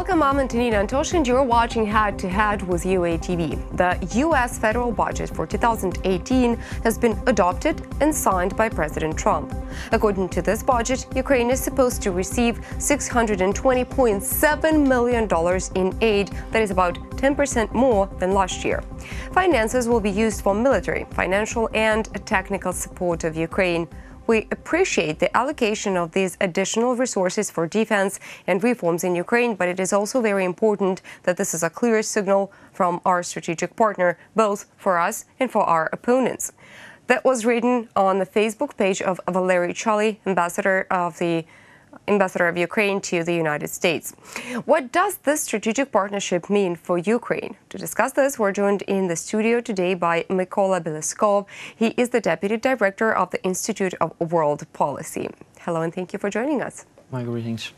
Welcome, I'm Antonina Antoshin, and you're watching Head to Head with UATV. The U.S. federal budget for 2018 has been adopted and signed by President Trump. According to this budget, Ukraine is supposed to receive $620.7 million in aid, that is about 10% more than last year. Finances will be used for military, financial, and technical support of Ukraine. We appreciate the allocation of these additional resources for defense and reforms in Ukraine, but it is also very important that this is a clear signal from our strategic partner, both for us and for our opponents. That was written on the Facebook page of Valery Chali, ambassador of Ukraine to the United States. What does this strategic partnership mean for Ukraine? To discuss this, we're joined in the studio today by Mykola Bielieskov. He is the Deputy Director of the Institute of World Policy. Hello, and thank you for joining us. My greetings.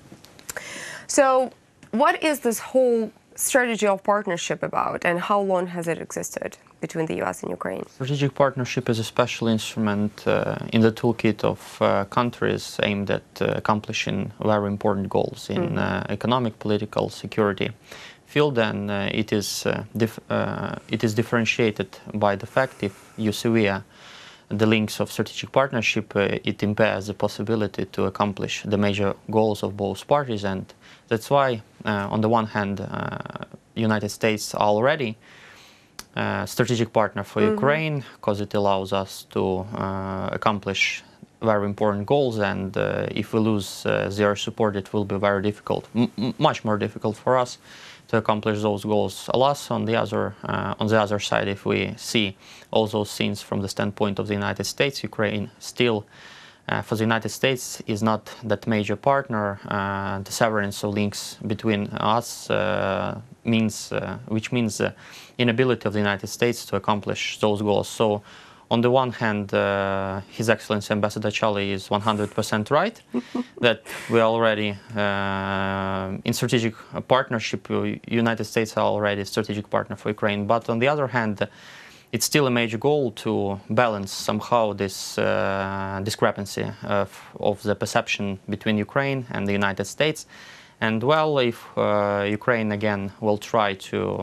So, what is this whole strategy of partnership about, and how long has it existed between the U.S. and Ukraine? Strategic partnership is a special instrument in the toolkit of countries aimed at accomplishing very important goals in economic, political, security field, and it is differentiated by the fact if you see via the links of strategic partnership, it impairs the possibility to accomplish the major goals of both parties, and that's why, on the one hand, United States are already strategic partner for Ukraine, because it allows us to accomplish very important goals, and if we lose their support, it will be very difficult, much more difficult for us to accomplish those goals. Alas, on the other side, if we see all those things from the standpoint of the United States, Ukraine still, for the United States, is not that major partner. The severance of links between us which means inability of the United States to accomplish those goals. So, on the one hand, His Excellency Ambassador Chali is 100% right that we are already in strategic partnership. United States are already a strategic partner for Ukraine. But on the other hand, it's still a major goal to balance somehow this discrepancy of the perception between Ukraine and the United States. And well, if Ukraine again will try to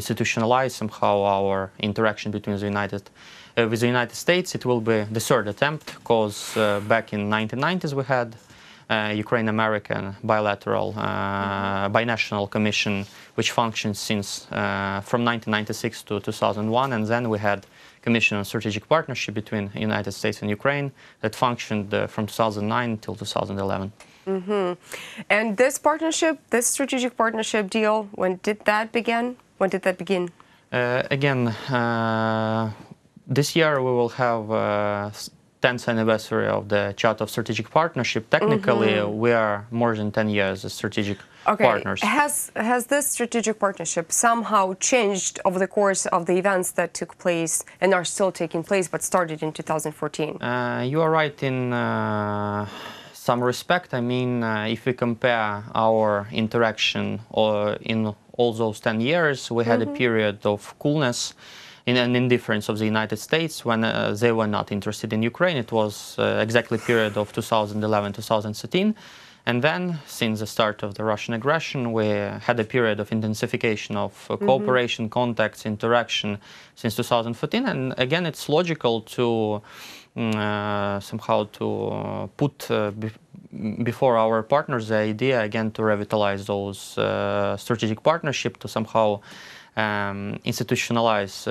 institutionalize somehow our interaction between with the United States, it will be the third attempt, because back in 1990s we had Ukraine-American bilateral binational commission, which functioned since from 1996 to 2001, and then we had Commission on Strategic Partnership between United States and Ukraine that functioned from 2009 till 2011. And this partnership, this strategic partnership deal, when did that begin? Again, this year we will have 10th anniversary of the Charter of Strategic Partnership. Technically, we are more than 10 years as strategic partners. Has this strategic partnership somehow changed over the course of the events that took place and are still taking place, but started in 2014? You are right in some respect. I mean, if we compare our interaction in all those 10 years, we had a period of coolness in an indifference of the United States when they were not interested in Ukraine. It was exactly a period of 2011-2013. And then, since the start of the Russian aggression, we had a period of intensification of cooperation, contacts, interaction since 2014. And again, it's logical to somehow to put before our partners the idea again to revitalize those strategic partnership, to somehow institutionalize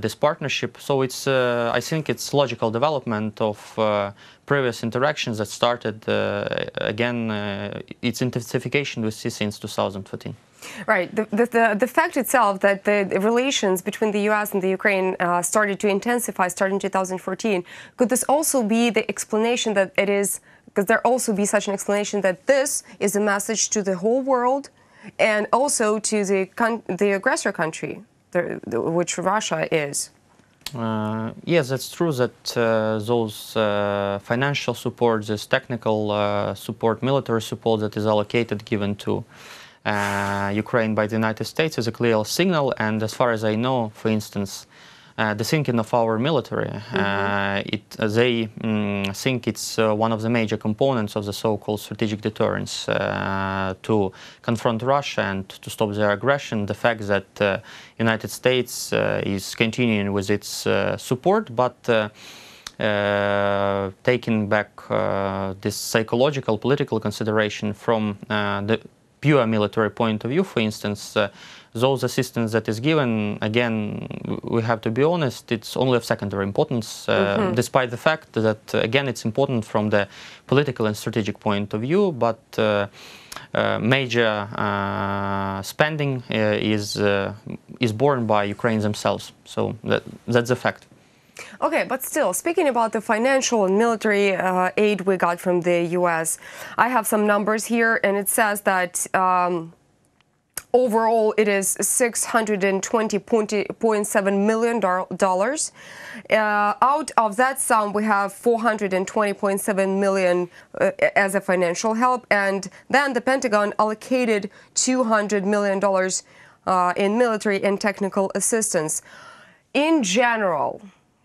this partnership. So it's I think it's logical development of previous interactions that started again its intensification we see since 2014. Right. The fact itself that the relations between the U.S. and the Ukraine started to intensify starting in 2014, could this also be the explanation that it is, could there also be such an explanation that this is a message to the whole world and also to the aggressor country, which Russia is? Yes, that's true that those financial support, this technical support, military support that is allocated, given to Ukraine by the United States is a clear signal. And as far as I know, for instance, the thinking of our military. They think it's one of the major components of the so-called strategic deterrence to confront Russia and to stop their aggression. The fact that United States is continuing with its support, but taking back this psychological, political consideration from the pure military point of view, for instance, those assistance that is given, again, we have to be honest, it's only of secondary importance, despite the fact that, again, it's important from the political and strategic point of view, but major spending is borne by Ukrainians themselves. So that's a fact. Okay, but still, speaking about the financial and military aid we got from the U.S., I have some numbers here, and it says that overall it is $620.7 million. Out of that sum, we have $420.7 million as a financial help, and then the Pentagon allocated $200 million in military and technical assistance. In general,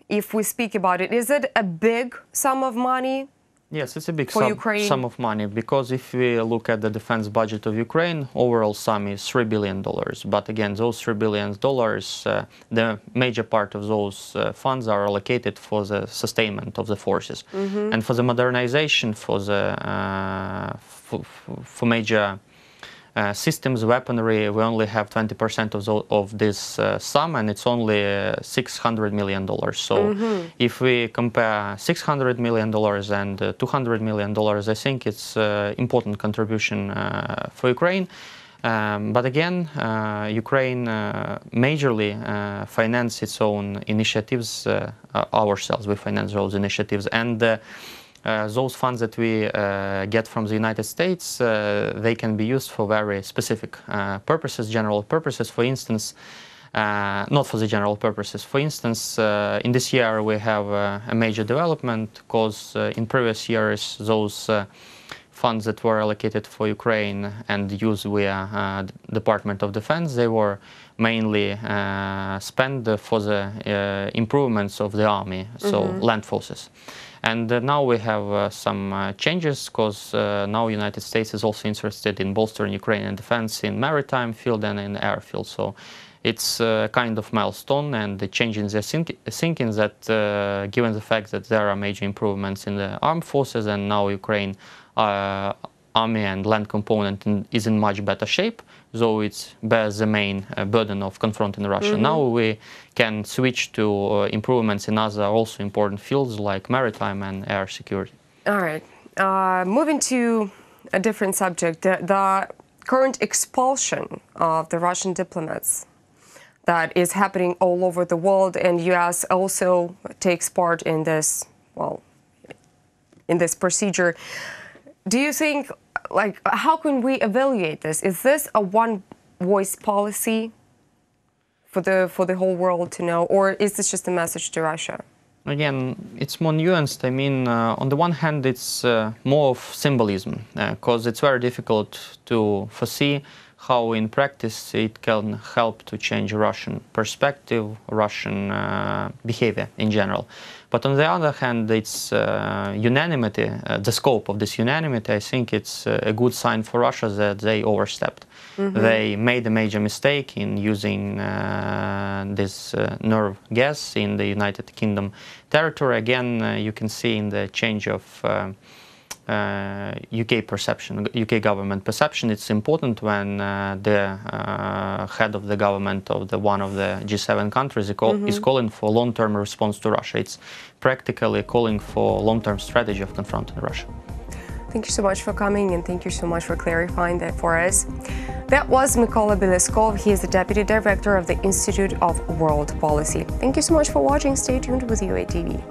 if we speak about it, is it a big sum of money? Yes, it's a big sum of money, because if we look at the defense budget of Ukraine, overall sum is $3 billion. But again, those $3 billion, the major part of those funds are allocated for the sustainment of the forces. And for the modernization, for the for major systems, weaponry, we only have 20% of this sum, and it's only $600 million. So if we compare $600 million and $200 million, I think it's important contribution for Ukraine. But again, Ukraine majorly finance its own initiatives ourselves. We finance those initiatives, and those funds that we get from the United States, they can be used for very specific purposes, general purposes. For instance, not for the general purposes. For instance, in this year we have a major development, because in previous years those funds that were allocated for Ukraine and used via Department of Defense, they were mainly spent for the improvements of the army, so land forces. And now we have some changes, because now United States is also interested in bolstering Ukrainian defense in maritime field and in airfield. So it's a kind of milestone, and the change in their thinking that given the fact that there are major improvements in the armed forces, and now Ukraine army and land component is in much better shape, though it bears the main burden of confronting Russia. Now we can switch to improvements in other also important fields like maritime and air security. All right. Moving to a different subject, the current expulsion of the Russian diplomats that is happening all over the world, and U.S. also takes part in this, well, in this procedure. Do you think, like, how can we evaluate this? Is this a one-voice policy for the whole world to know, or is this just a message to Russia? Again, it's more nuanced. I mean, on the one hand, it's more of symbolism, because it's very difficult to foresee how in practice it can help to change Russian perspective, Russian behavior in general. But on the other hand, it's unanimity, the scope of this unanimity, I think it's a good sign for Russia that they overstepped. They made a major mistake in using this nerve gas in the United Kingdom territory. Again, you can see in the change of UK perception, UK government perception. It's important when the head of the government of one of the G7 countries is calling for long-term response to Russia. It's practically calling for long-term strategy of confronting Russia. Thank you so much for coming, and thank you so much for clarifying that for us. That was Mykola Bielieskov. He is the Deputy Director of the Institute of World Policy. Thank you so much for watching. Stay tuned with UATV.